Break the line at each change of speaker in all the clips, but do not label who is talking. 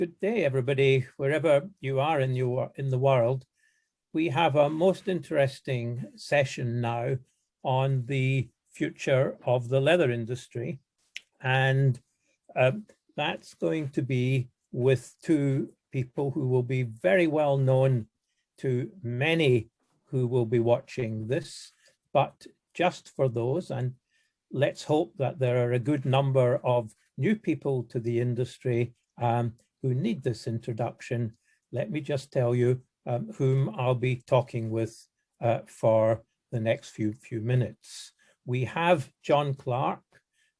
Good day, everybody, wherever you are in the world. We have a most interesting session now on the future of the leather industry. And that's going to be with two people who will be very well known to many who will be watching this, but just for those, and let's hope that there are a good number of new people to the industry who need this introduction. Let me just tell you whom I'll be talking with for the next few minutes. We have John Clark,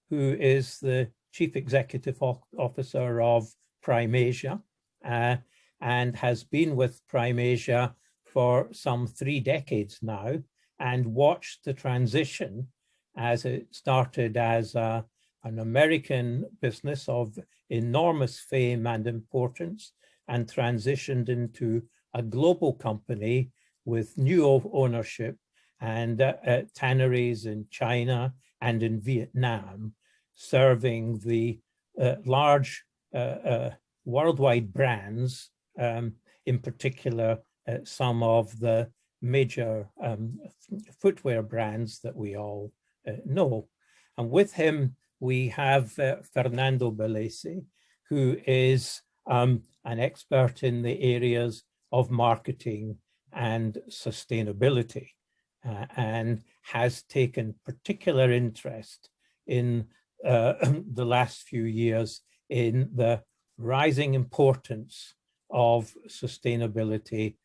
who is the Chief Executive Officer of Prime Asia and has been with Prime Asia for some 3 decades now and watched the transition as it started as an American business of enormous fame and importance and transitioned into a global company with new ownership and tanneries in China and in Vietnam, serving the large worldwide brands, in particular some of the major footwear brands that we all know. And with him, we have Fernando Bellese, who is an expert in the areas of marketing and sustainability and has taken particular interest in the last few years in the rising importance of sustainability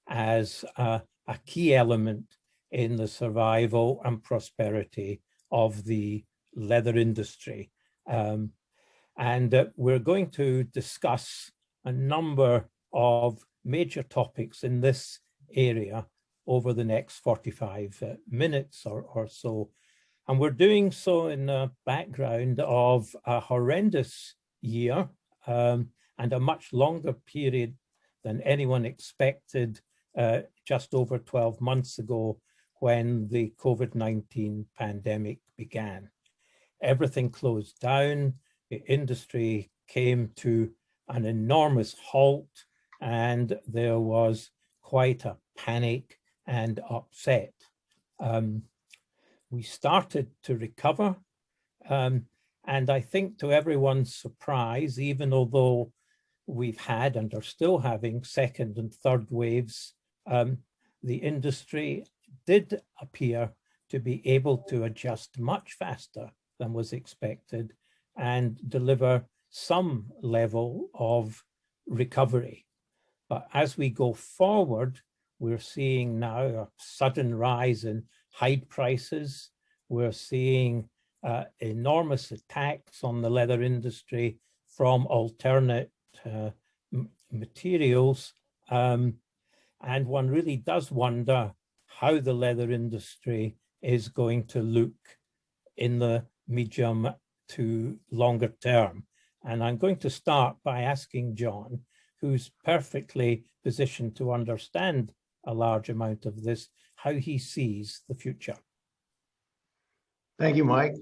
as a key element in the survival and prosperity of the leather industry. We're going to discuss a number of major topics in this area over the next 45 minutes or so. And we're doing so in the background of a horrendous year and a much longer period than anyone expected just over 12 months ago when the COVID-19 pandemic began. Everything closed down, the industry came to an enormous halt, and there was quite a panic and upset. We started to recover, and I think to everyone's surprise, even although we've had and are still having second and third waves, the industry did appear to be able to adjust much faster than was expected and deliver some level of recovery. But as we go forward, we're seeing now a sudden rise in hide prices. We're seeing enormous attacks on the leather industry from alternate materials. And one really does wonder how the leather industry is going to look in the medium to longer term. And I'm going to start by asking John, who's perfectly positioned to understand a large amount of this, how he sees the future.
Thank you, Mike.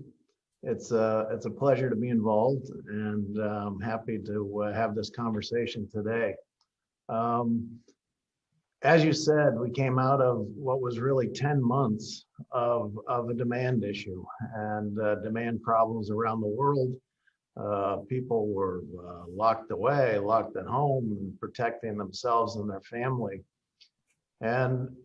It's a pleasure to be involved, and I'm happy to have this conversation today. As you said, we came out of what was really 10 months of a demand issue and demand problems around the world. People were locked away, locked at home, and protecting themselves and their family. And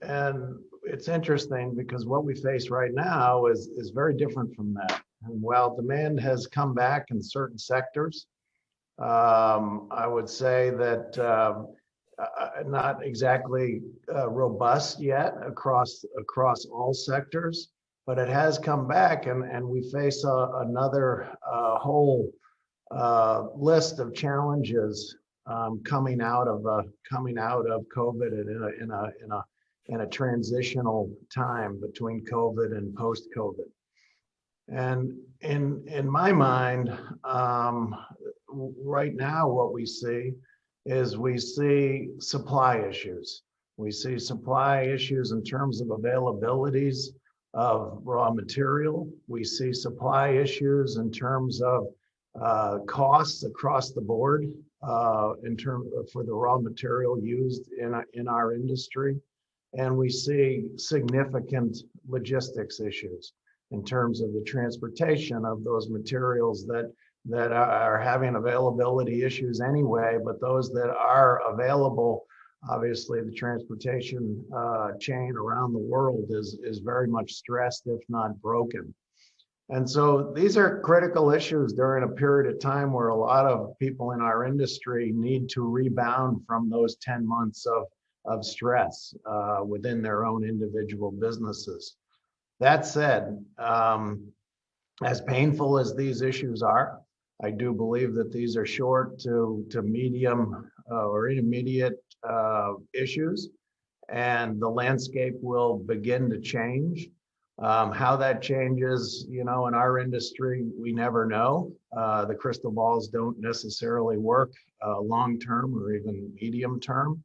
it's interesting because what we face right now is very different from that. And while demand has come back in certain sectors, I would say that not exactly robust yet across all sectors, but it has come back, and we face another whole list of challenges coming out of COVID and in a transitional time between COVID and post-COVID. And in my mind, right now, what we see is we see supply issues. We see supply issues in terms of availabilities of raw material. We see supply issues in terms of costs across the board for the raw material used in our industry. And we see significant logistics issues in terms of the transportation of those materials that are having availability issues anyway, but those that are available, obviously the transportation chain around the world is very much stressed, if not broken. And so these are critical issues during a period of time where a lot of people in our industry need to rebound from those 10 months of stress within their own individual businesses. That said, as painful as these issues are, I do believe that these are short to medium or intermediate issues, and the landscape will begin to change. How that changes, in our industry, we never know. The crystal balls don't necessarily work long-term or even medium-term.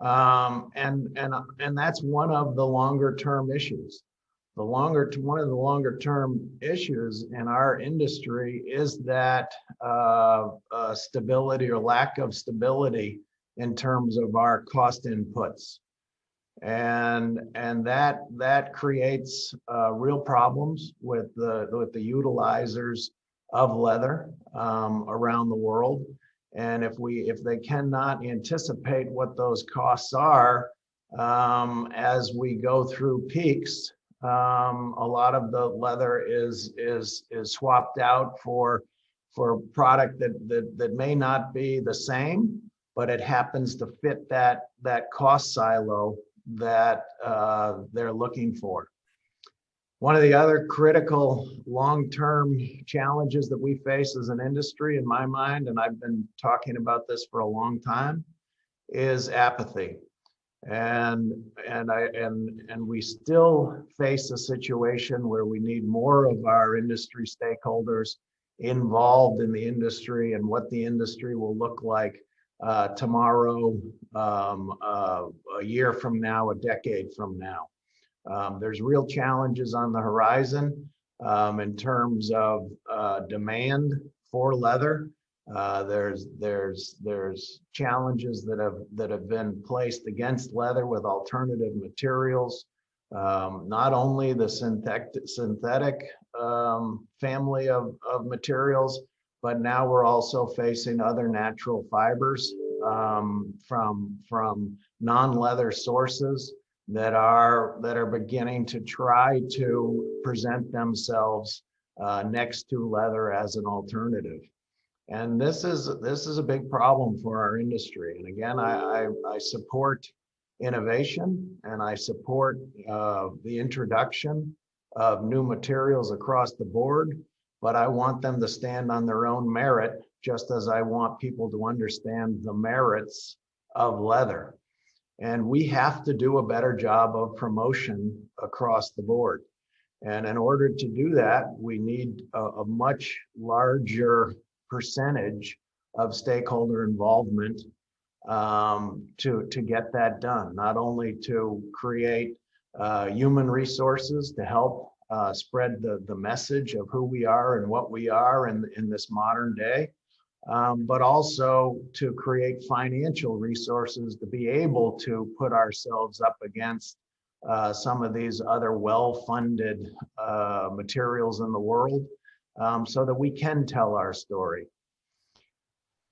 And that's one of the longer-term issues. One of the longer-term issues in our industry is that stability or lack of stability in terms of our cost inputs. And that creates real problems with the utilizers of leather around the world. And if they cannot anticipate what those costs are as we go through peaks, a lot of the leather is swapped out for product that may not be the same, but it happens to fit that cost silo that they're looking for. One of the other critical long-term challenges that we face as an industry, in my mind, and I've been talking about this for a long time, is apathy. And we still face a situation where we need more of our industry stakeholders involved in the industry and what the industry will look like tomorrow, a year from now, a decade from now. There's real challenges on the horizon in terms of demand for leather. There's challenges that have been placed against leather with alternative materials. Not only the synthetic family of materials, but now we're also facing other natural fibers from non-leather sources that are beginning to try to present themselves next to leather as an alternative. And this is a big problem for our industry. And again, I support innovation, and I support the introduction of new materials across the board, but I want them to stand on their own merit, just as I want people to understand the merits of leather. And we have to do a better job of promotion across the board. And in order to do that, we need a much larger percentage of stakeholder involvement to get that done. Not only to create human resources to help spread the message of who we are and what we are in this modern day, but also to create financial resources to be able to put ourselves up against some of these other well-funded materials in the world, so that we can tell our story.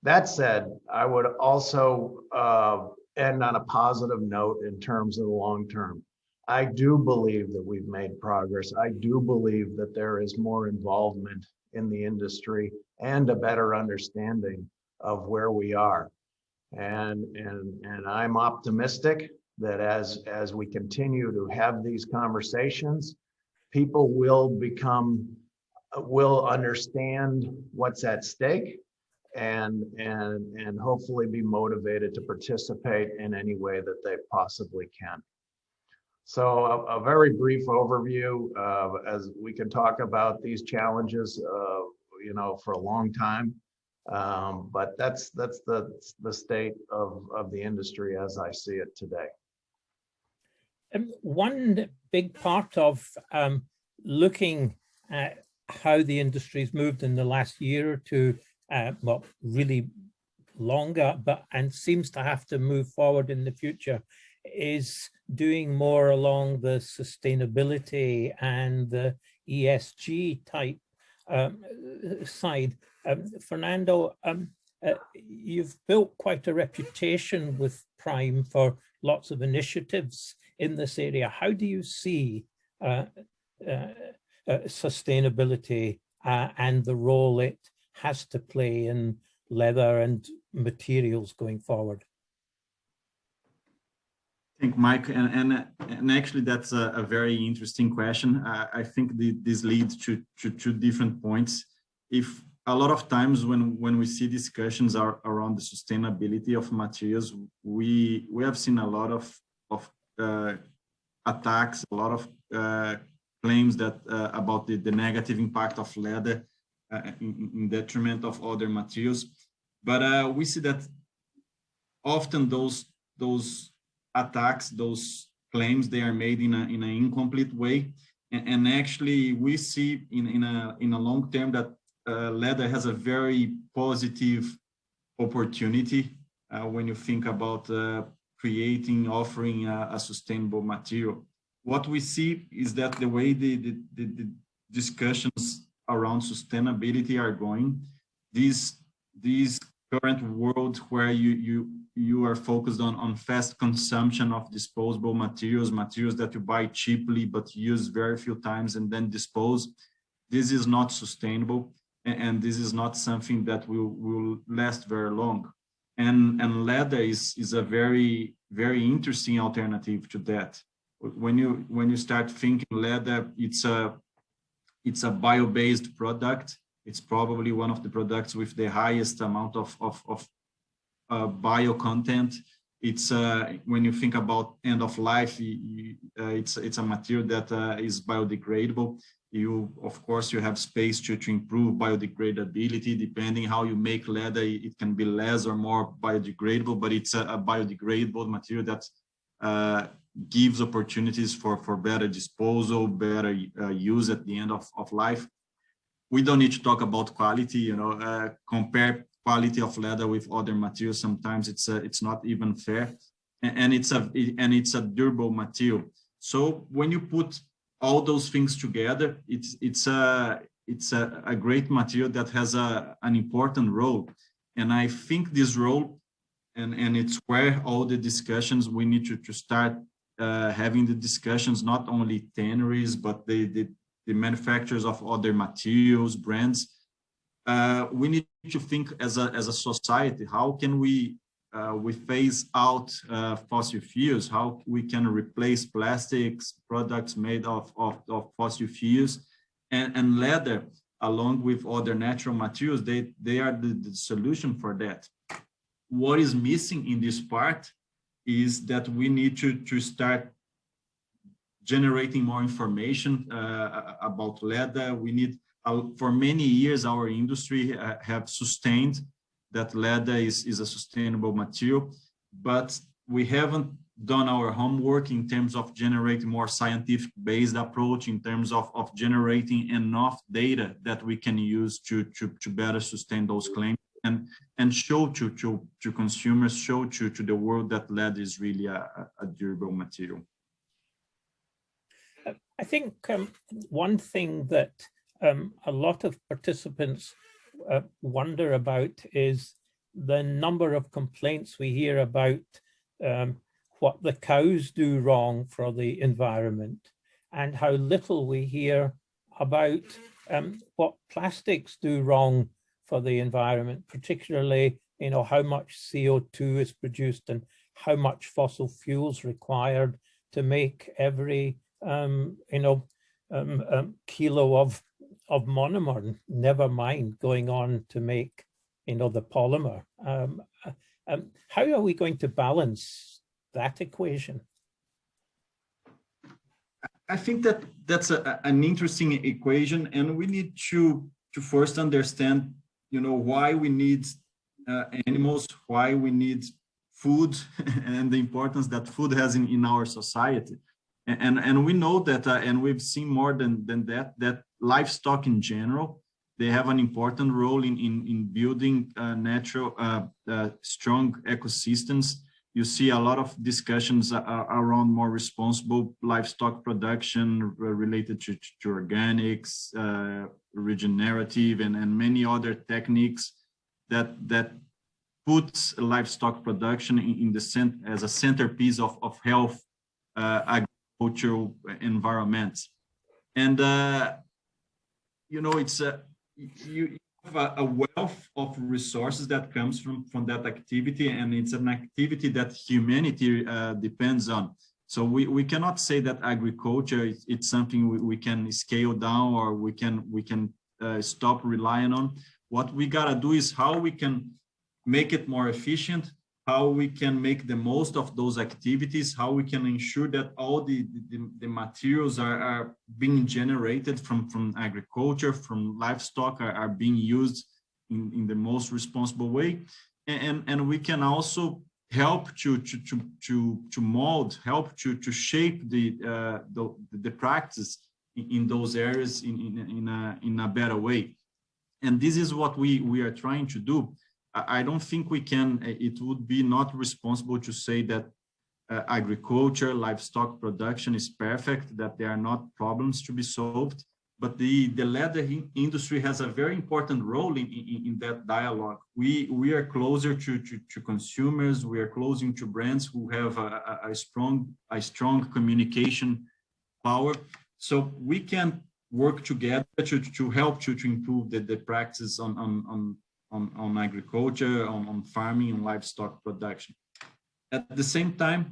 That said, I would also end on a positive note in terms of the long term. I do believe that we've made progress. I do believe that there is more involvement in the industry and a better understanding of where we are. And I'm optimistic that as we continue to have these conversations, people will understand what's at stake and hopefully be motivated to participate in any way that they possibly can. So a very brief overview as we can talk about these challenges, for a long time, but that's the state of the industry as I see it today.
One big part of looking at how the industry's moved in the last year or two, really longer, and seems to have to move forward in the future, is doing more along the sustainability and the ESG type side. Fernando, you've built quite a reputation with Prime for lots of initiatives in this area. How do you see sustainability and the role it has to play in leather and materials going forward?
I think, Mike, and actually that's a very interesting question. I think this leads to two different points. If a lot of times when we see discussions around the sustainability of materials, we have seen a lot of attacks, a lot of claims that about the negative impact of leather in detriment of other materials. But we see that often those attacks, those claims, they are made in an incomplete way, and actually we see in a long term that leather has a very positive opportunity when you think about offering a sustainable material. What we see is that the way the discussions around sustainability are going, these current world where you are focused on fast consumption of disposable materials that you buy cheaply but use very few times and then dispose, this is not sustainable, and this is not something that will last very long. And leather is a very, very interesting alternative to that. When you start thinking leather, it's a bio-based product. It's probably one of the products with the highest amount of bio content. It's when you think about end of life, it's a material that is biodegradable. Of course, you have space to improve biodegradability. Depending how you make leather, it can be less or more biodegradable, but it's a biodegradable material that gives opportunities for better disposal, better use at the end of life. We don't need to talk about quality, compare quality of leather with other materials. Sometimes it's not even fair, and it's a durable material. So when you put all those things together, it's a great material that has an important role. And I think this role, and it's where all the discussions we need to start having the discussions, not only tanneries, but the manufacturers of other materials, brands. We need to think as a society, how can we phase out fossil fuels, how we can replace plastics products made of fossil fuels, and leather, along with other natural materials, they are the solution for that. What is missing in this part is that we need to start generating more information about leather. We need, for many years, our industry have sustained that leather is a sustainable material, but we haven't done our homework in terms of generating more scientific-based approach, in terms of generating enough data that we can use to better sustain those claims and show to consumers, show to the world that leather is really a durable material.
I think one thing that a lot of participants wonder about is the number of complaints we hear about what the cows do wrong for the environment, and how little we hear about what plastics do wrong for the environment, particularly, how much CO2 is produced and how much fossil fuels required to make every kilo of monomer, never mind going on to make, the polymer. How are we going to balance that equation?
I think that's an interesting equation, and we need to first understand, why we need animals, why we need food, and the importance that food has in our society. And we know that, and we've seen more than that livestock in general, they have an important role in building natural, strong ecosystems. You see a lot of discussions around more responsible livestock production related to organics, regenerative, and many other techniques that puts livestock production in the as a centerpiece of health agricultural environments. And it's you have a wealth of resources that comes from that activity, and it's an activity that humanity depends on. So we cannot say that agriculture it's something we can scale down, or we can stop relying on. What we gotta do is how we can make it more efficient, how we can make the most of those activities, how we can ensure that all the materials are being generated from agriculture, from livestock are being used in the most responsible way. And we can also help to mold, help to shape the practice in those areas in a better way. And this is what we are trying to do. I don't think we can, it would be not responsible to say that agriculture, livestock production is perfect, that there are not problems to be solved, but the leather industry has a very important role in that dialogue. We are closer to consumers, we are closer to brands who have a strong communication power. So we can work together to help to improve the practice on agriculture, on farming and livestock production. At the same time,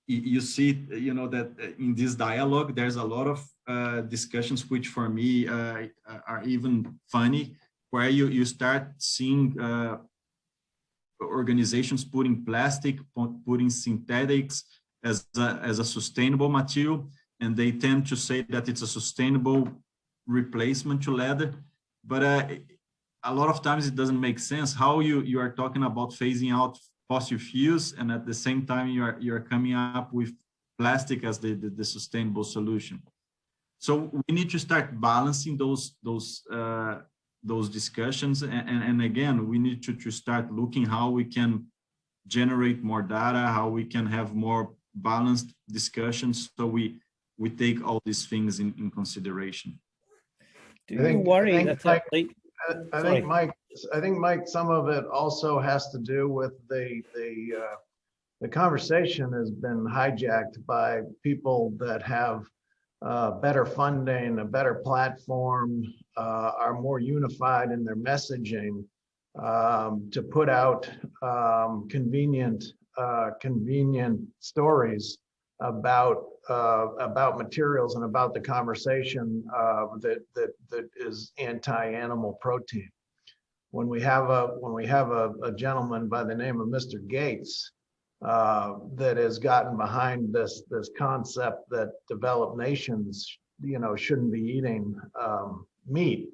you see, that in this dialogue, there's a lot of discussions which for me are even funny, where you start seeing organizations putting plastic, putting synthetics as a sustainable material, and they tend to say that it's a sustainable replacement to leather. But a lot of times it doesn't make sense how you are talking about phasing out fossil fuels, and at the same time you're coming up with plastic as the sustainable solution. So we need to start balancing those discussions, and again, we need to start looking how we can generate more data, how we can have more balanced discussions, so we take all these things in consideration.
Do you worry that
I think, Mike, some of it also has to do with the conversation has been hijacked by people that have better funding, a better platform, are more unified in their messaging, to put out convenient stories about materials and about the conversation that is anti-animal protein. When we have a gentleman by the name of Mr. Gates that has gotten behind this concept that developed nations, shouldn't be eating meat.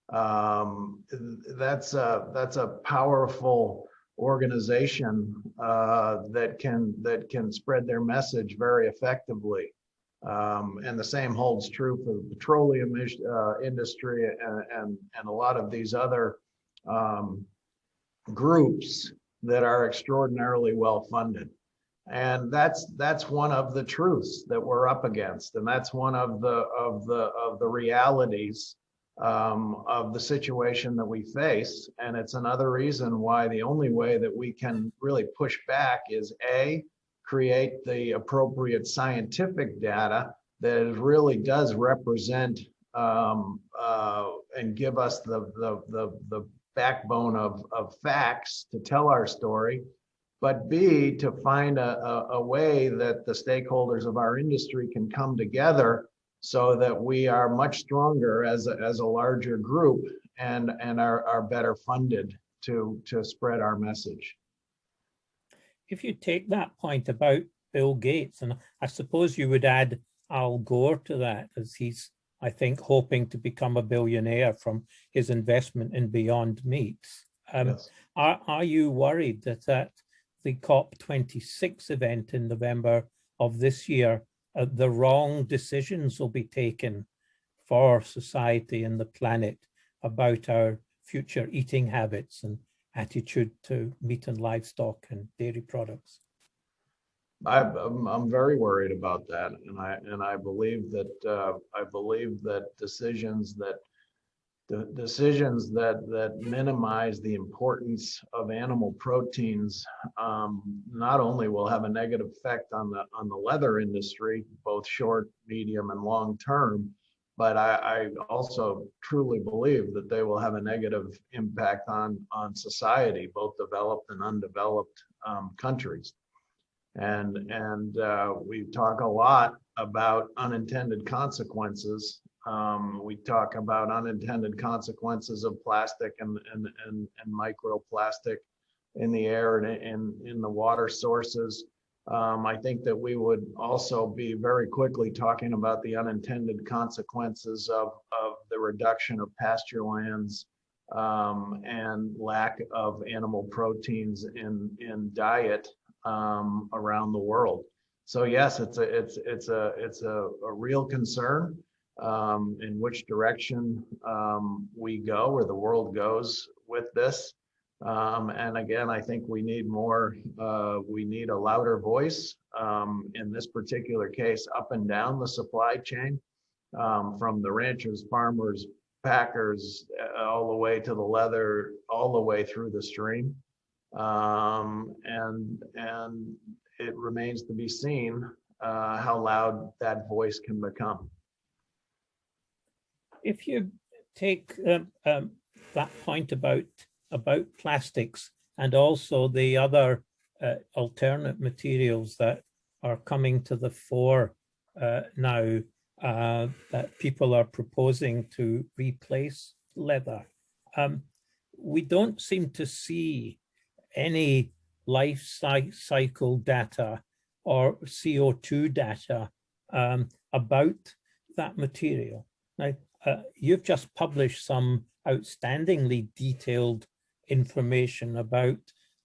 That's a powerful organization that can spread their message very effectively, and the same holds true for the petroleum industry and a lot of these other groups that are extraordinarily well funded. And that's one of the truths that we're up against, and that's one of the realities of the situation that we face. And it's another reason why the only way that we can really push back is create the appropriate scientific data that really does represent and give us the backbone of facts to tell our story, but B, to find a way that the stakeholders of our industry can come together so that we are much stronger as a larger group and are better funded to spread our message.
If you take that point about Bill Gates, and I suppose you would add Al Gore to that, as he's, I think, hoping to become a billionaire from his investment in Beyond Meats.
Yes.
Are you worried that at the COP26 event in November of this year, the wrong decisions will be taken for society and the planet about our future eating habits and attitude to meat and livestock and dairy products?
I'm very worried about that, and I believe that decisions that minimize the importance of animal proteins not only will have a negative effect on the leather industry, both short, medium, and long term, but I also truly believe that they will have a negative impact on society, both developed and undeveloped countries. And we talk a lot about unintended consequences. We talk about unintended consequences of plastic and microplastic in the air and in the water sources. I think that we would also be very quickly talking about the unintended consequences of the reduction of pasture lands and lack of animal proteins in diet around the world. So yes, it's a real concern in which direction we go or the world goes with this. And again, I think we need a louder voice in this particular case, up and down the supply chain, from the ranchers, farmers, packers, all the way to the leather, all the way through the stream. And it remains to be seen how loud that voice can become.
If you take that point about plastics and also the other alternate materials that are coming to the fore now that people are proposing to replace leather, we don't seem to see any life cycle data or CO2 data about that material. Now, you've just published some outstandingly detailed information about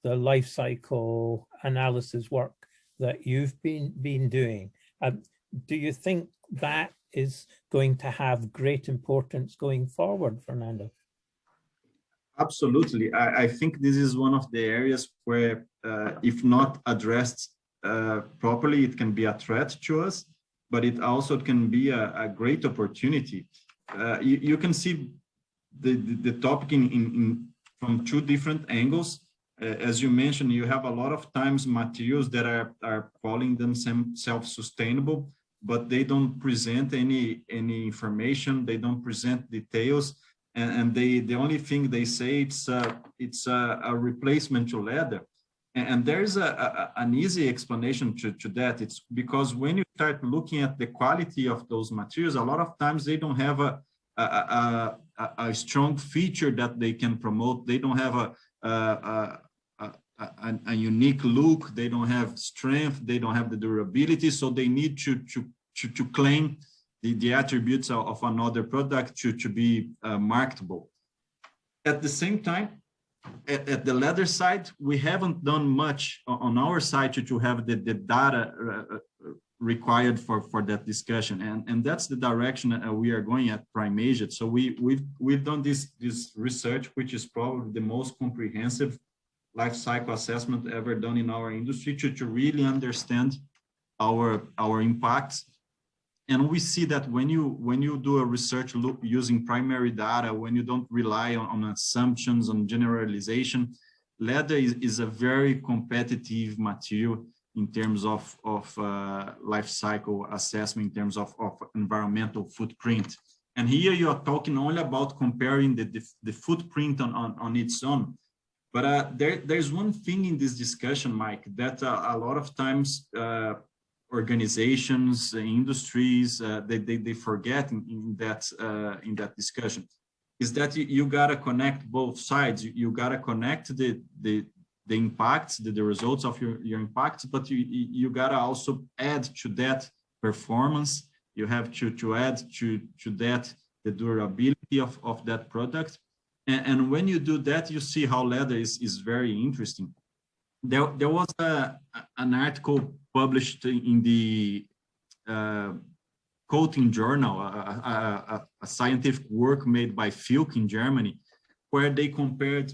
the life cycle analysis work that you've been doing. Do you think that is going to have great importance going forward, Fernando?
Absolutely. I think this is one of the areas where, if not addressed properly, it can be a threat to us, but it also can be a great opportunity. You can see the topic from two different angles. As you mentioned, you have a lot of times materials that are calling themselves self-sustainable, but they don't present any information. They don't present details. And the only thing they say it's a replacement to leather, and there's an easy explanation to that. It's because when you start looking at the quality of those materials, a lot of times they don't have a strong feature that they can promote. They don't have a unique look. They don't have strength. They don't have the durability. So they need to claim the attributes of another product to be marketable. At the same time, at the leather side, we haven't done much on our side to have the data required for that discussion, and that's the direction we are going at Prime Asia. So we've done this research, which is probably the most comprehensive life cycle assessment ever done in our industry to really understand our impacts. And we see that when you do a research look using primary data, when you don't rely on assumptions, on generalization, leather is a very competitive material in terms of life cycle assessment, in terms of environmental footprint. And here you are talking only about comparing the footprint on its own. But there's one thing in this discussion, Mike, that a lot of times organizations, industries, they forget in that discussion, is that you gotta connect both sides. You gotta connect the impacts, the results of your impacts, but you gotta also add to that performance. You have to add to that the durability of that product. And when you do that, you see how leather is very interesting. There was an article published in the coating journal, a scientific work made by Filk in Germany, where they compared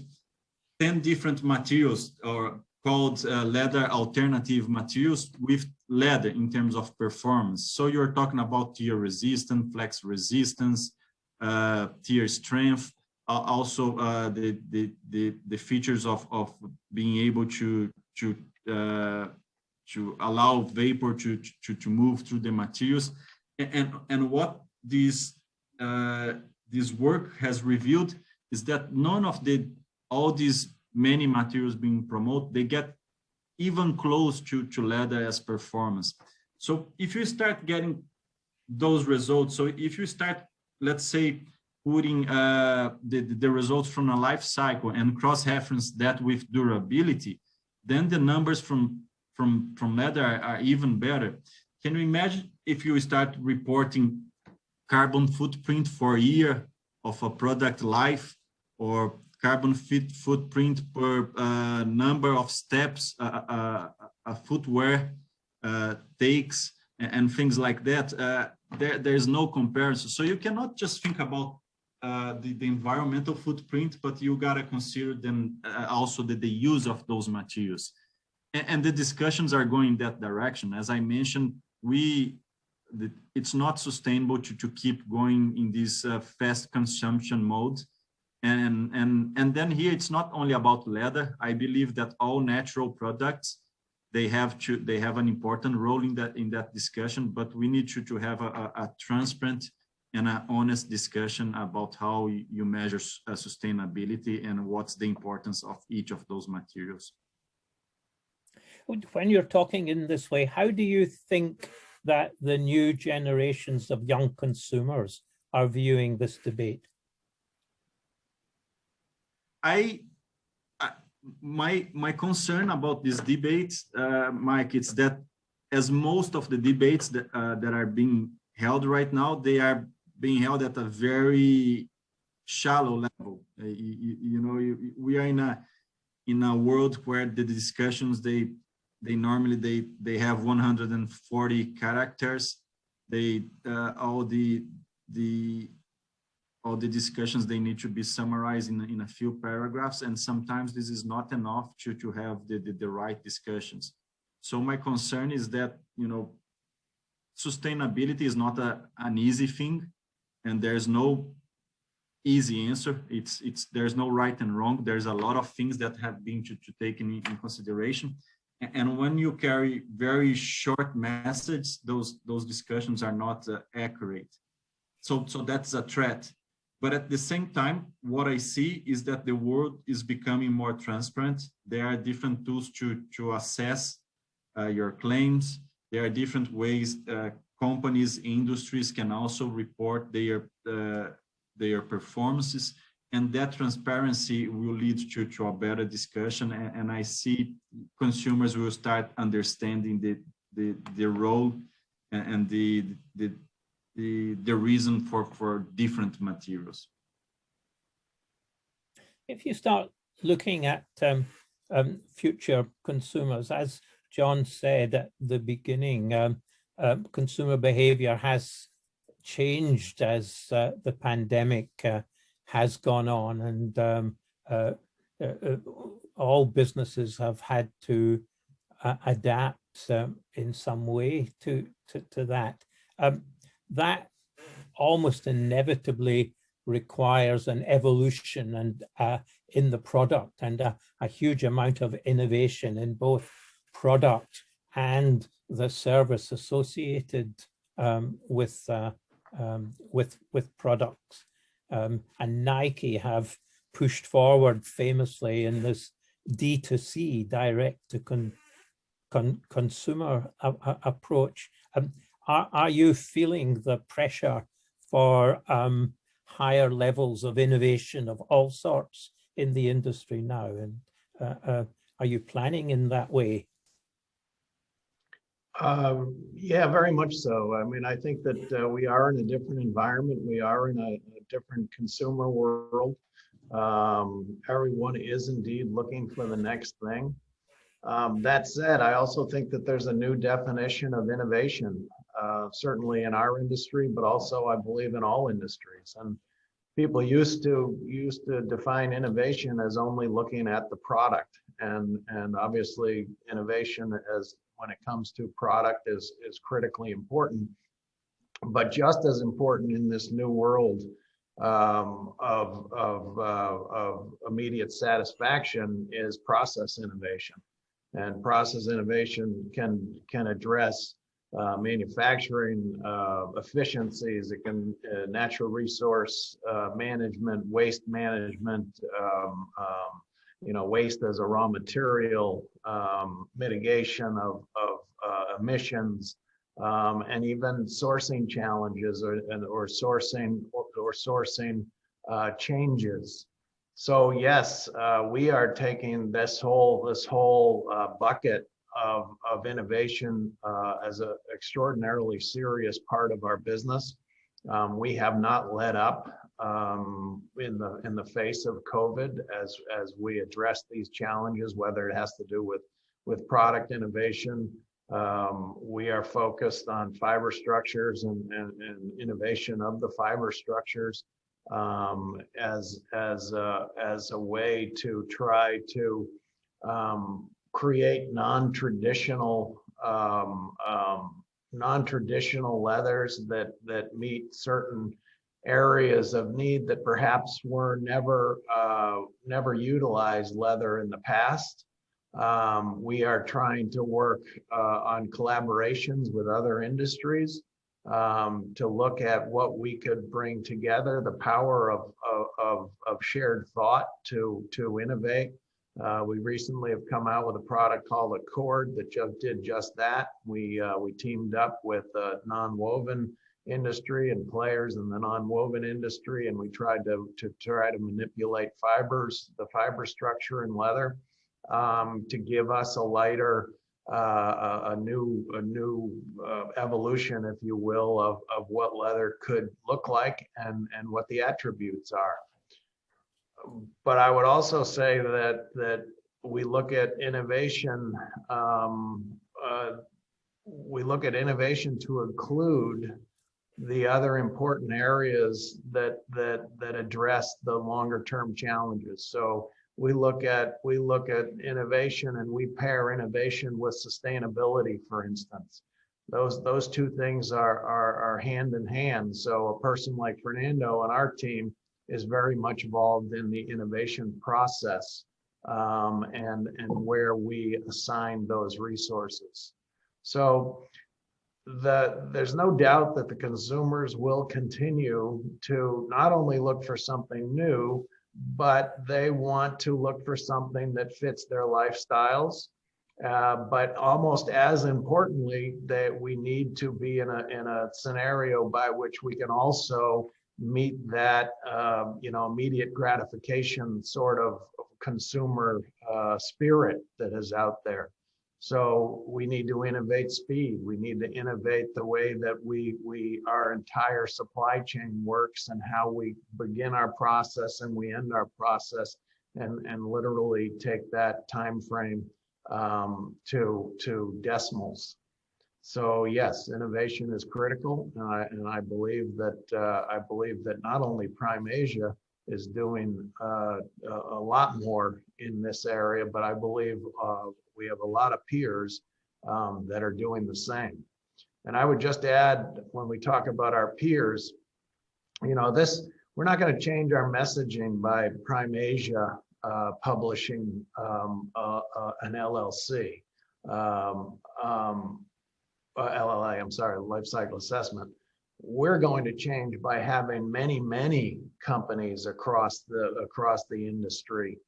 10 different materials or called leather alternative materials with leather in terms of performance. So you're talking about tear resistance, flex resistance, tear strength, also the features of being able to allow vapor to move through the materials, and what this work has revealed is that none of all these many materials being promoted, they get even close to leather as performance. So if you start getting those results, so if you start, let's say, putting the results from a life cycle and cross-reference that with durability, then the numbers from leather are even better. Can you imagine if you start reporting carbon footprint for a year of a product life, or carbon footprint per number of steps a footwear takes, and things like that? There's no comparison. So you cannot just think about the environmental footprint, but you gotta consider then also the use of those materials. And the discussions are going in that direction. As I mentioned, it's not sustainable to keep going in this fast consumption mode. And then here, it's not only about leather. I believe that all natural products, they have an important role in that discussion, but we need to have a transparent and an honest discussion about how you measure sustainability and what's the importance of each of those materials.
When you're talking in this way, how do you think that the new generations of young consumers are viewing this debate?
My concern about this debate, Mike, it's that as most of the debates that are being held right now, they are being held at a very shallow level. We are in a world where the discussions they normally have 140 characters. All the discussions, they need to be summarized in a few paragraphs, and sometimes this is not enough to have the right discussions. So my concern is that sustainability is not an easy thing, and there's no easy answer. There's no right and wrong. There's a lot of things that have been to taken in consideration. And when you carry very short messages, those discussions are not accurate. So that's a threat. But at the same time, what I see is that the world is becoming more transparent. There are different tools to assess your claims. There are different ways companies, industries can also report their performances. And that transparency will lead to a better discussion. And I see consumers will start understanding the role and the reason for different materials.
If you start looking at future consumers, as John said at the beginning, consumer behavior has changed as the pandemic has gone on, and all businesses have had to adapt in some way to that. That almost inevitably requires an evolution and in the product, and a huge amount of innovation in both product and the service associated with products. And Nike have pushed forward famously in this D2C, direct to consumer approach. Are you feeling the pressure for higher levels of innovation of all sorts in the industry now? And are you planning in that way?
Yeah, very much so. I mean, I think that we are in a different environment. We are in a different consumer world. Everyone is indeed looking for the next thing. That said, I also think that there's a new definition of innovation. certainly in our industry, but also I believe in all industries. And people used to define innovation as only looking at the product, and obviously innovation as when it comes to product is critically important. But just as important in this new world of immediate satisfaction is process innovation. And process innovation can address manufacturing efficiencies. It can natural resource management, waste management, waste as a raw material, mitigation of emissions, and even sourcing challenges or sourcing changes. So yes, we are taking this whole bucket of innovation as an extraordinarily serious part of our business. We have not let up in the face of COVID as we address these challenges, whether it has to do with product innovation. We are focused on fiber structures and innovation of the fiber structures as a way to try to create non-traditional leathers that meet certain areas of need that perhaps were never utilized leather in the past. We are trying to work on collaborations with other industries to look at what we could bring together, the power of shared thought to innovate. We recently have come out with a product called Accord that did just that. We teamed up with the non-woven industry and players in the non-woven industry, and we tried to manipulate the fiber structure in leather to give us a lighter, a new evolution, if you will, of what leather could look like and what the attributes are. But I would also say that we look at innovation. We look at innovation to include the other important areas that address the longer term challenges. So we look at innovation, and we pair innovation with sustainability, for instance. Those two things are hand in hand. So a person like Fernando and our team is very much involved in the innovation process and where we assign those resources. So there's no doubt that the consumers will continue to not only look for something new, but they want to look for something that fits their lifestyles. But almost as importantly, that we need to be in a scenario by which we can also meet that immediate gratification sort of consumer spirit that is out there. So we need to innovate speed. We need to innovate the way that our entire supply chain works, and how we begin our process and we end our process, and literally take that time frame to decimals. So yes, innovation is critical, and I believe that not only Prime Asia is doing a lot more in this area, but I believe we have a lot of peers that are doing the same. And I would just add, when we talk about our peers, we're not going to change our messaging by Prime Asia publishing an LLC. LLA, I'm sorry, life cycle assessment. We're going to change by having many companies across the industry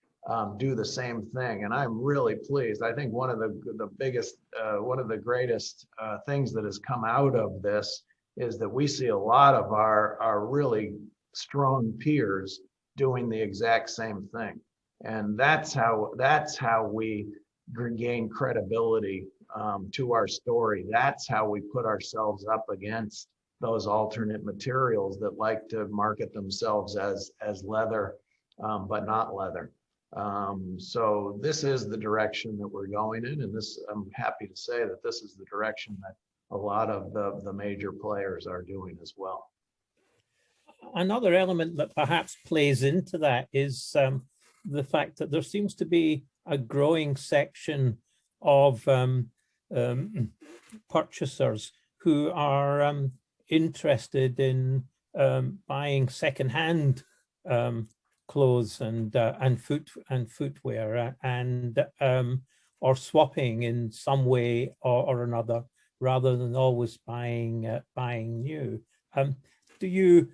do the same thing, and I'm really pleased. I think one of the biggest, one of the greatest things that has come out of this is that we see a lot of our really strong peers doing the exact same thing, and that's how we gain credibility to our story. That's how we put ourselves up against those alternate materials that like to market themselves as leather, but not leather. So this is the direction that we're going in, and I'm happy to say that this is the direction a lot of the major players are doing as well.
Another element that perhaps plays into that is the fact that there seems to be a growing section of purchasers who are interested in buying secondhand clothes and footwear and or swapping in some way or another, rather than always buying new. Do you,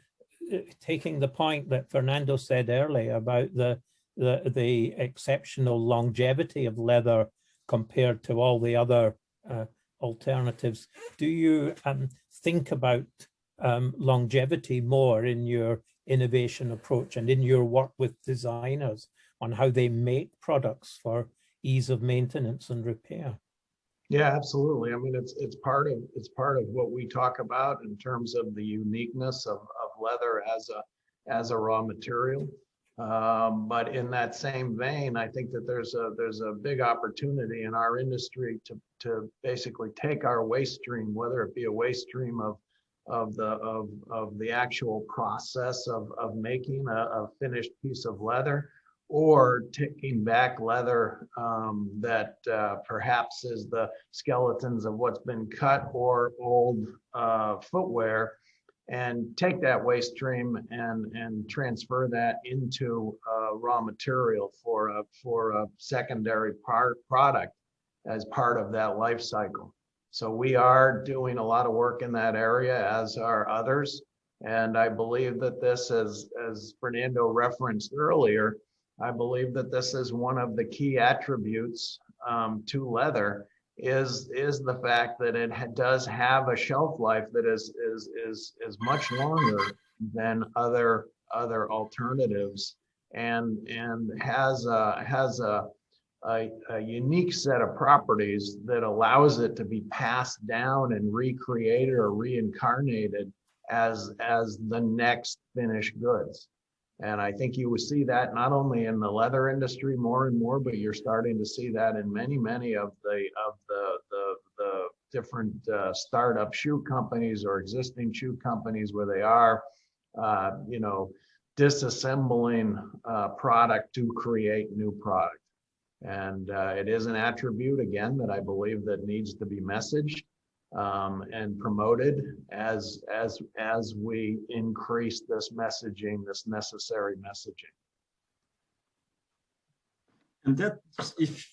taking the point that Fernando said earlier about the exceptional longevity of leather compared to all the other alternatives, do you think about longevity more in your innovation approach and in your work with designers on how they make products for ease of maintenance and repair?
Yeah, absolutely. I mean, it's part of what we talk about in terms of the uniqueness of leather as a raw material. But in that same vein, I think that there's a big opportunity in our industry to basically take our waste stream, whether it be a waste stream of the actual process of making a finished piece of leather, or taking back leather that perhaps is the skeletons of what's been cut or old footwear, and take that waste stream and transfer that into raw material for a secondary product as part of that life cycle. So we are doing a lot of work in that area, as are others. And I believe that this, as Fernando referenced earlier, I believe that this is one of the key attributes to leather, is the fact that it does have a shelf life that is much longer than other alternatives, and has a unique set of properties that allows it to be passed down and recreated or reincarnated as the next finished goods. And I think you will see that not only in the leather industry more and more, but you're starting to see that in many of the different startup shoe companies or existing shoe companies, where they are, disassembling product to create new product. And it is an attribute, again, that I believe that needs to be messaged and promoted as we increase this messaging, this necessary messaging.
And that, if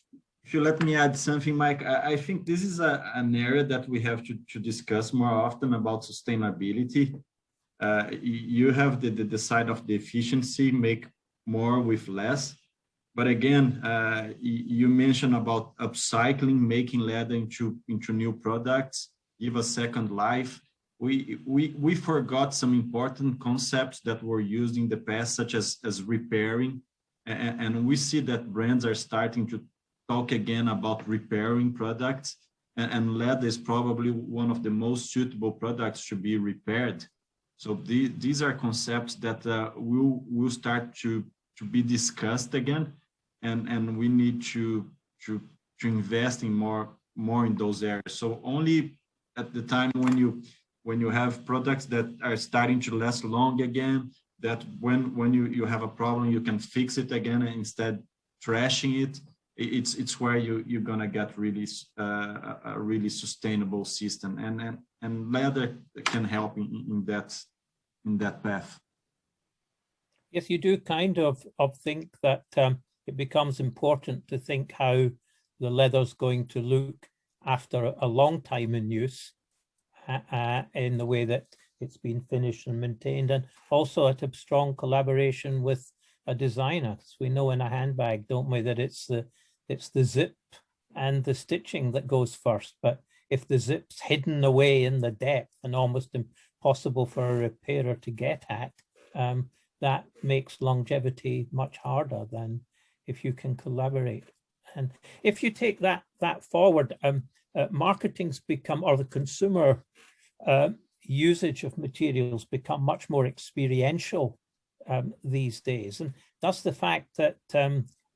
you let me add something, Mike, I think this is an area that we have to discuss more often about sustainability. You have the side of the efficiency, make more with less. But again, you mentioned about upcycling, making leather into new products, give a second life. We forgot some important concepts that were used in the past, such as repairing. And we see that brands are starting to talk again about repairing products. And leather is probably one of the most suitable products to be repaired. So these are concepts that will start to be discussed again. And we need to invest in more in those areas. So only at the time when you have products that are starting to last long again, that when you have a problem, you can fix it again, and instead trashing it, it's where you're gonna get really a really sustainable system, and leather can help in that path.
Yes, you do kind of think that it becomes important to think how the leather's going to look after a long time in use, in the way that it's been finished and maintained, and also at a strong collaboration with a designer. So we know in a handbag, don't we, that it's the zip and the stitching that goes first. But if the zip's hidden away in the depth and almost impossible for a repairer to get at, that makes longevity much harder than if you can collaborate. And if you take that forward, marketing's become, or the consumer usage of materials become much more experiential these days. And thus the fact that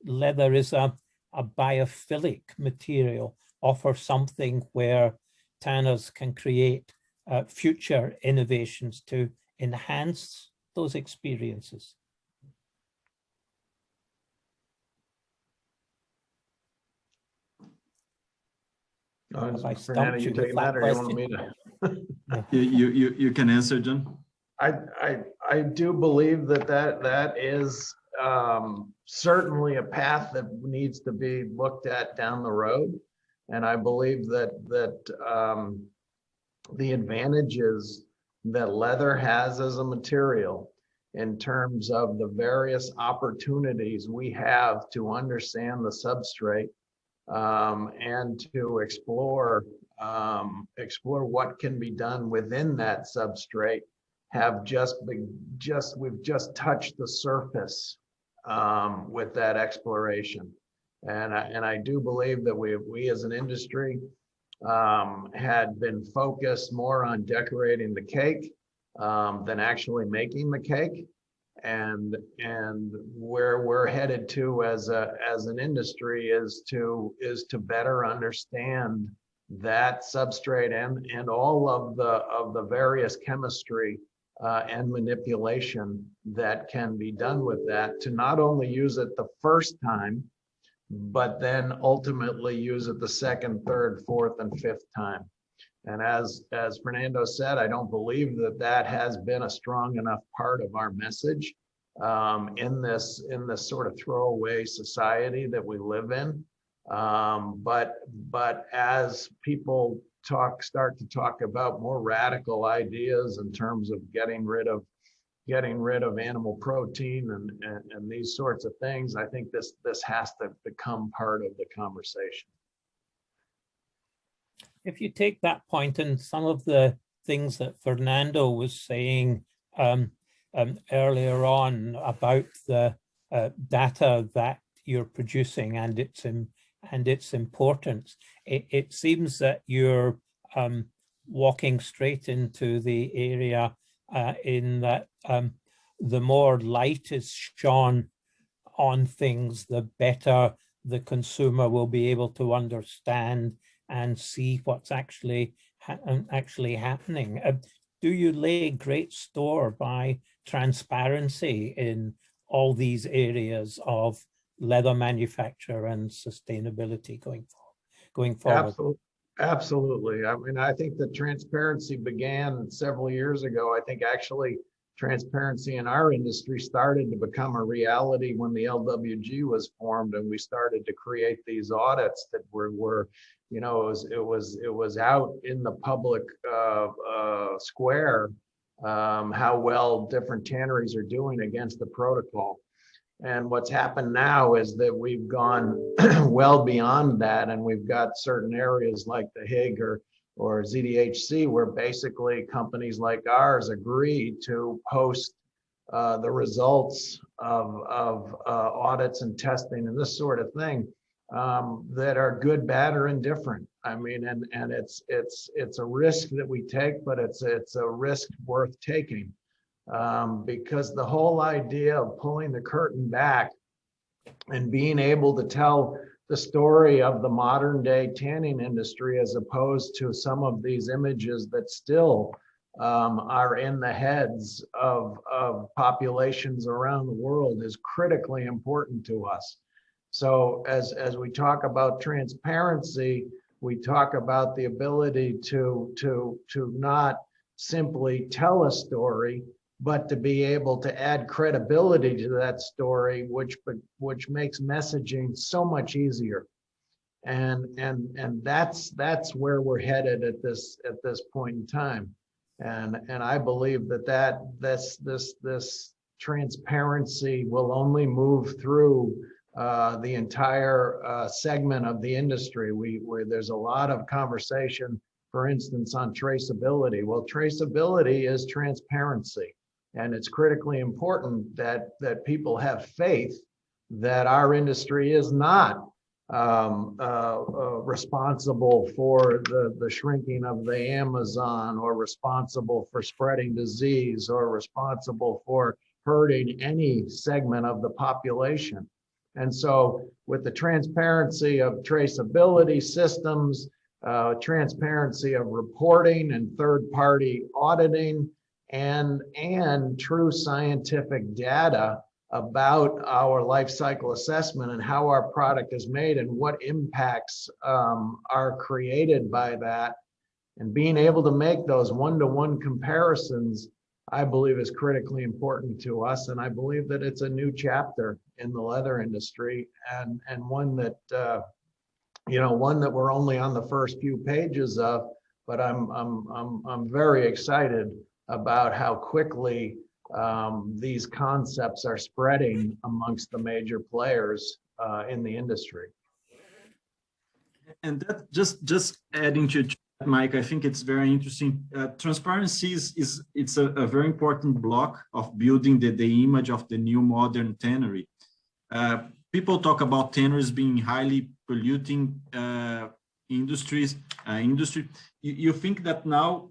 leather is a biophilic material offers something where tanners can create future innovations to enhance those experiences? Have I
Fernando,
stumped
you
you with
taking that,
that
or you want
question?
me to?
You can answer, John.
I do believe that is certainly a path that needs to be looked at down the road, and I believe that the advantages that leather has as a material in terms of the various opportunities we have to understand the substrate and to explore what can be done within that substrate have we've just touched the surface with that exploration, and I do believe that we as an industry had been focused more on decorating the cake than actually making the cake, and where we're headed to as an industry is to better understand that substrate and all of the various chemistry and manipulation that can be done with that, to not only use it the first time, but then ultimately use it the second, third, fourth, and fifth time. And as Fernando said, I don't believe that has been a strong enough part of our message in this sort of throwaway society that we live in. But as people start to talk about more radical ideas in terms of getting rid of animal protein and these sorts of things, I think this has to become part of the conversation.
If you take that point and some of the things that Fernando was saying earlier on about the data that you're producing and its importance, it seems that you're walking straight into the area in that the more light is shone on things, the better the consumer will be able to understand and see what's actually happening. Do you lay great store by transparency in all these areas of leather manufacture and sustainability going forward?
Absolutely. I mean, I think the transparency began several years ago. I think actually transparency in our industry started to become a reality when the LWG was formed, and we started to create these audits that were you know, it was out in the public square how well different tanneries are doing against the protocol. And what's happened now is that we've gone well beyond that, and we've got certain areas like the HIG or ZDHC where basically companies like ours agree to post the results of audits and testing and this sort of thing that are good, bad, or indifferent. I mean, and it's a risk that we take, but it's a risk worth taking. Because the whole idea of pulling the curtain back and being able to tell the story of the modern day tanning industry, as opposed to some of these images that still are in the heads of populations around the world, is critically important to us. So as we talk about transparency, we talk about the ability to not simply tell a story, but to be able to add credibility to that story, which makes messaging so much easier. And that's where we're headed at this point in time. And I believe that this transparency will only move through the entire segment of the industry. Where there's a lot of conversation, for instance, on traceability. Well, traceability is transparency. And it's critically important that people have faith that our industry is not responsible for the shrinking of the Amazon, or responsible for spreading disease, or responsible for hurting any segment of the population. And so with the transparency of traceability systems, transparency of reporting and third-party auditing, and true scientific data about our life cycle assessment and how our product is made and what impacts are created by that. And being able to make those one-to-one comparisons, I believe, is critically important to us. And I believe that it's a new chapter in the leather industry, and one that one that we're only on the first few pages of. But I'm very excited about how quickly these concepts are spreading amongst the major players in the industry.
And that just adding to Mike, I think it's very interesting. Transparency it's a very important block of building the image of the new modern tannery. People talk about tanneries being highly polluting industry. You think that now,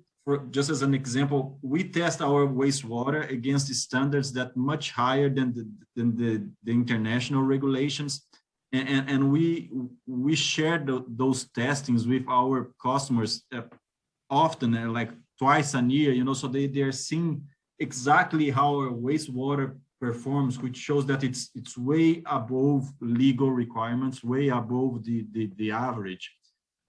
just as an example, we test our wastewater against the standards that much higher than the international regulations. And we share those testings with our customers often, like twice a year, so they are seeing exactly how our wastewater performs, which shows that it's way above legal requirements, way above the average.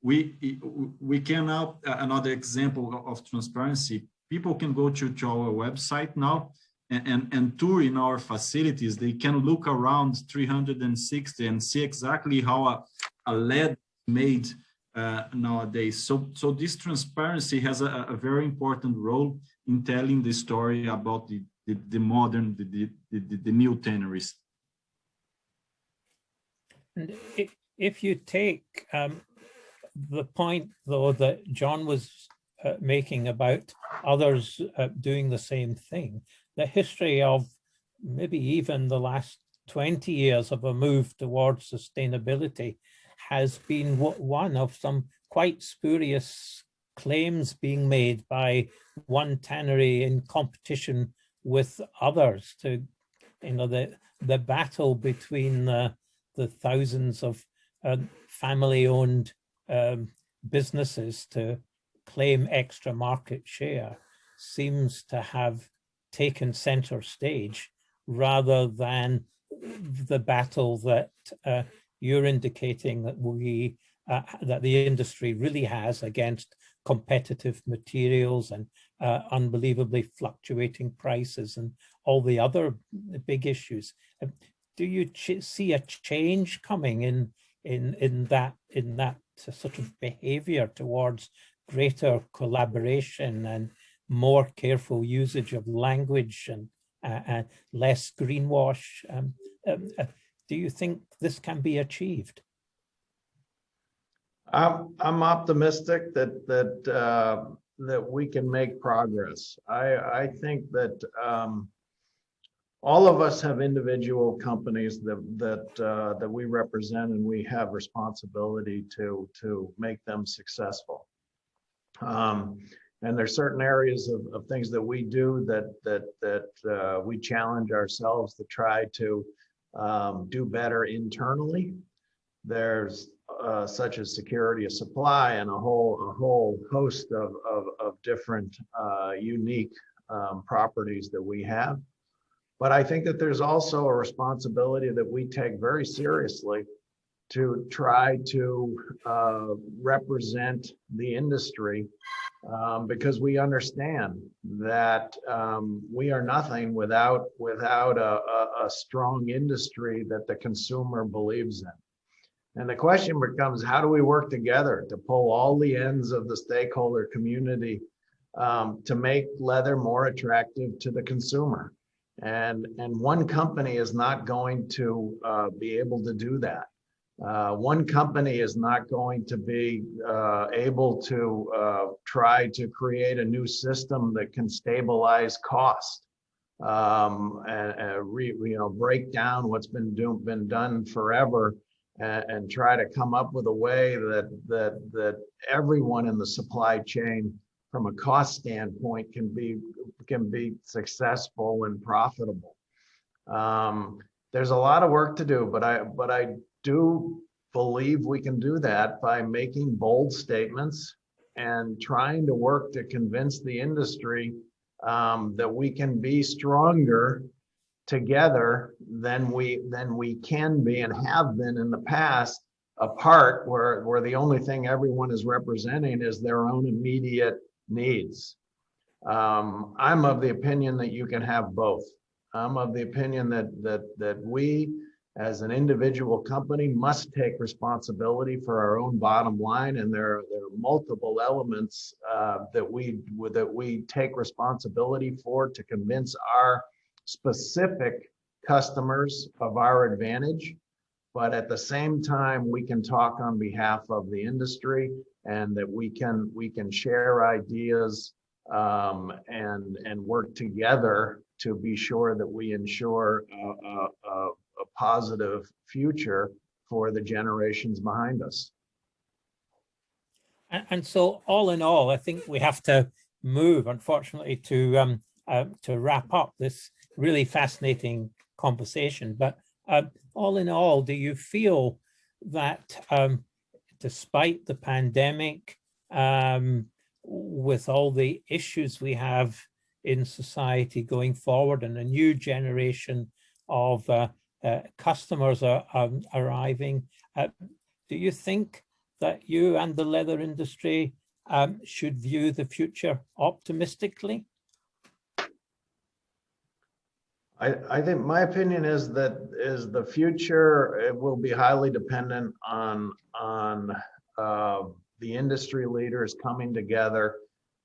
We can now, another example of transparency, people can go to our website now and tour in our facilities. They can look around 360 and see exactly how a lead made nowadays. So this transparency has a very important role in telling the story about the modern, the new tanneries.
And if you take the point, though, that John was making about others doing the same thing, the history of maybe even the last 20 years of a move towards sustainability has been one of some quite spurious claims being made by one tannery in competition with others to, the battle between the thousands of family-owned businesses to claim extra market share seems to have taken center stage, rather than the battle that you're indicating that that the industry really has against competitive materials and unbelievably fluctuating prices and all the other big issues. Do you see a change coming in that sort of behavior towards greater collaboration and more careful usage of language and less greenwash? Do you think this can be achieved?
I'm optimistic that we can make progress. I think that all of us have individual companies that we represent, and we have responsibility to make them successful. And there's certain areas of things that we do that we challenge ourselves to try to do better internally. There's such as security of supply and a whole host of different unique properties that we have. But I think that there's also a responsibility that we take very seriously to try to represent the industry, because we understand that we are nothing without a strong industry that the consumer believes in. And the question becomes, how do we work together to pull all the ends of the stakeholder community to make leather more attractive to the consumer? And one company is not going to be able to do that. One company is not going to be able to try to create a new system that can stabilize cost and break down what's been done forever, and try to come up with a way that everyone in the supply chain from a cost standpoint can be successful and profitable. There's a lot of work to do, but I do believe we can do that by making bold statements and trying to work to convince the industry that we can be stronger together than we can be and have been in the past, apart, where the only thing everyone is representing is their own immediate needs. I'm of the opinion that you can have both. I'm of the opinion that we, as an individual company, must take responsibility for our own bottom line, and there are multiple elements that we take responsibility for to convince our specific customers of our advantage. But at the same time, we can talk on behalf of the industry, and that we can share ideas and work together to be sure that we ensure a positive future for the generations behind us.
And so, all in all, I think we have to move, unfortunately, to wrap up this really fascinating conversation. But all in all, do you feel that despite the pandemic, with all the issues we have in society going forward, and a new generation of customers are arriving, do you think that you and the leather industry should view the future optimistically?
I think my opinion is that the future, it will be highly dependent on the industry leaders coming together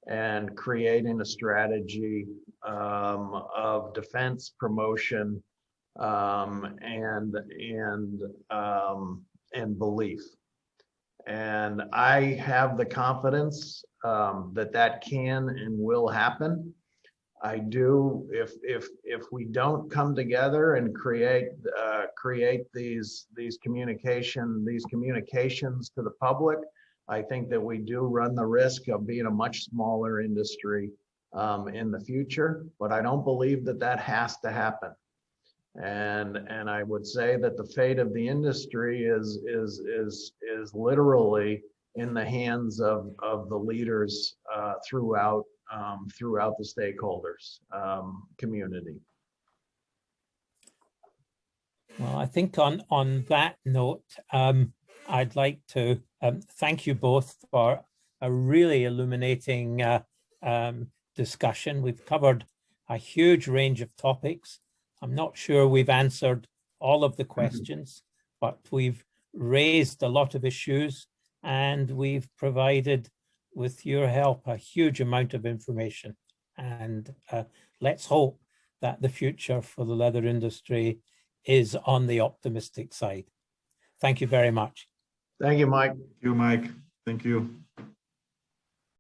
and creating a strategy of defense, promotion, and belief. And I have the confidence that can and will happen. I do. If we don't come together and create these communications to the public, I think that we do run the risk of being a much smaller industry in the future. But I don't believe that has to happen. And I would say that the fate of the industry is literally in the hands of the leaders throughout the stakeholders community.
Well, I think on that note, I'd like to thank you both for a really illuminating discussion. We've covered a huge range of topics. I'm not sure we've answered all of the questions, but we've raised a lot of issues, and we've provided, with your help, a huge amount of information. And let's hope that the future for the leather industry is on the optimistic side. Thank you very much.
Thank you, Mike.
Thank you, Mike. Thank you.